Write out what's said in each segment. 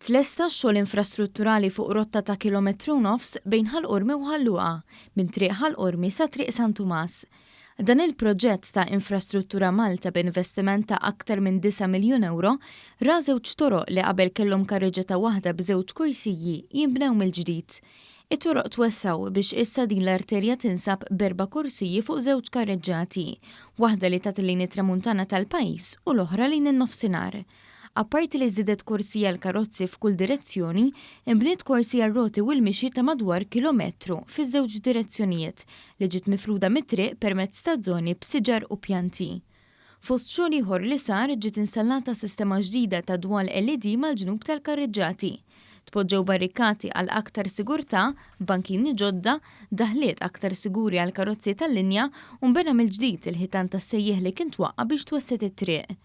Tlesta x-xogħol infrastrutturali fuq rotta ta' kilometru nofs bejn Ħal Qormi u Ħal Luqa, minn Triq Ħal Qormi sa Triq San Tumas. Dan il-proġett ta' Infrastruttura Malta b'investiment ta' aktar minn 9 miljun euro ra żewġ toroq li qabel kellhom karreġġata waħda b'żewġ kursiji jinbnew mill-ġdid. It-toroq twessaw biex issa din l-arterja tinsab b'4 kursiji fuq żewġ karreġġati, waħda li tagħti lejn it-tramuntana tal-pajjiż u l-oħra lejn in-nofsinhar. Apparti li żdiedet korsija l-karozzi f'kull direzzjoni, imbniet korsija r-roti u l-mixi ta' madwar kilometru fiż-żewġ direzzjonijiet li ġiet mifruda mit-triq permezz ta' żoni b'siġar u pjanti. Fost xogħol ieħor li sar ġiet installata sistema ġdida ta' dwal LED mal-ġnub tal-karreġġati. Tpoġġew barrikati għal aktar sigurtà, bankini ġodda, daħliet aktar siguri għal karozzi tal-linja u nbena mill-ġdid il-ħitan tas-sejjeħ li kien twaqqa biex twesset it-triq.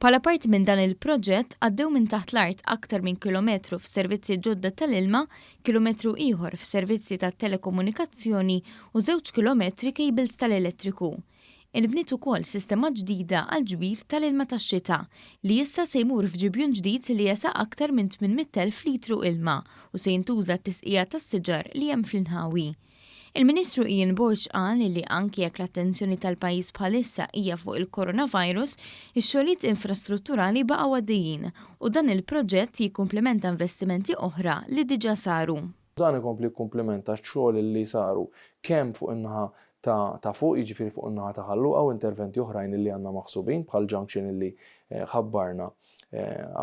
Bħala parti minn dan il-proġett għaddew minn taħt l-art aktar minn kilometru f'servizzi ġodda tal-ilma, kilometru ieħor f'servizzi tat-telekomunikazzjoni u 2 kilometri cables tal-elettriku. Inbniet ukoll sistema ġdida għal ġbir tal-ilma tax-xita li issa se jmur f'ġibjun ġdid li jesa' aktar minn 800,000 litru ilma u se jintuża t-tisqija tas-siġar li hemm fl-inħawi. Il-Ministru qal li anki jekk l-attenzjoni tal-pajjiż bħalissa hija fuq il-coronavirus, ix-xogħlijiet infrastrutturali baqgħu għaddejjin u dan il-proġett jikkumplementa investimenti oħra li diġà saru. Dan ikompli jikkumplementa x-xogħol li saru kemm fuq in-naħa ta' fuq, jiġifieri fuq in-naħa ta' Ħal Luqa u interventi oħrajn li għandna maħsubin bħal junction li ħabbarna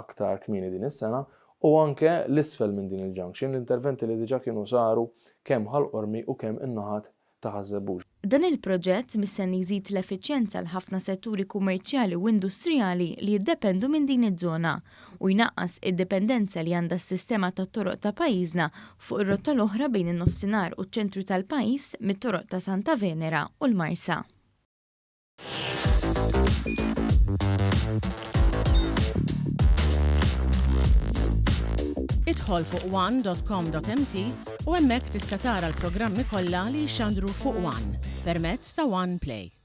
aktar kmieni din is-sena. U anke l-isfel minn din il-junction, l-interventi li diġà kienu saru kemm Ħal Qormi u kemm in-naħat ta' Ħażebbuġ. Dan il-proġett mistenni jżid l-effiċjenza l-ħafna setturi kummerċjali u industrijali li jiddependu minn din iż-żona u jnaqqas id-dipendenza li għandha s-sistema tat-toroq ta' pajjiżna fuq ir-rotta l-oħra bejn in-nofsinhar u ċ-ċentru tal-pajjiż mit-toroq ta' Santa Venera u l-Marsa. Idħol fuq one.com.mt u hemmhekk tista' tara l-programmi kollha li jxandru fuq One permezz ta' One Play.